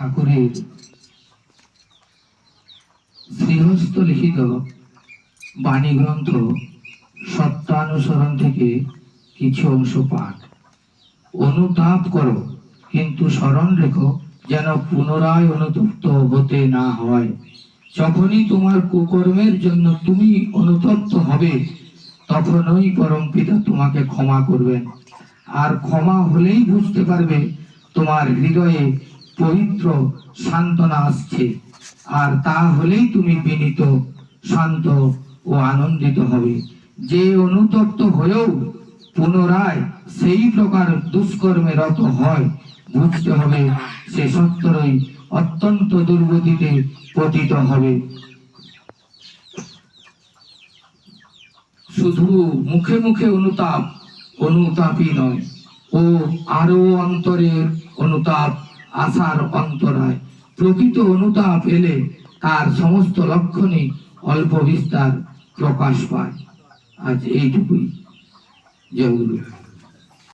ঠাকুরের শ্রীহস্ত লিখিত বাণী গ্রন্থ সত্যানুসরণ থেকে কিছু অংশ পাঠ। অনুতাপ করো, কিন্তু স্মরণ রেখো যেন পুনরায় অনুতপ্ত হতে না হয়। যখনই তোমার কুকর্মের জন্য তুমি অনুতপ্ত হবে, তখনই পরম পিতা তোমাকে ক্ষমা করবেন। আর ক্ষমা হলেই বুঝতে পারবে তোমার হৃদয়ে পবিত্র সান্ত্বনা আসছে, আর তা হলেই তুমি বিনীত, শান্ত ও আনন্দিত হবে। যে অনুতপ্ত হয়েও পুনরায় সেই প্রকার দুষ্কর্মে রত হয়, বুঝতে হবে সে সত্যই অত্যন্ত দুর্গতিতে পতিত হবে। শুধু মুখে মুখে অনুতাপই নয়, ও আরো অন্তরের অনুতাপ, আশার অন্তরায়। প্রকৃত অনুতাপ এলে তার সমস্ত লক্ষণই অল্প বিস্তার প্রকাশ পায়। আজ এইটুকুই। জয় গুরু।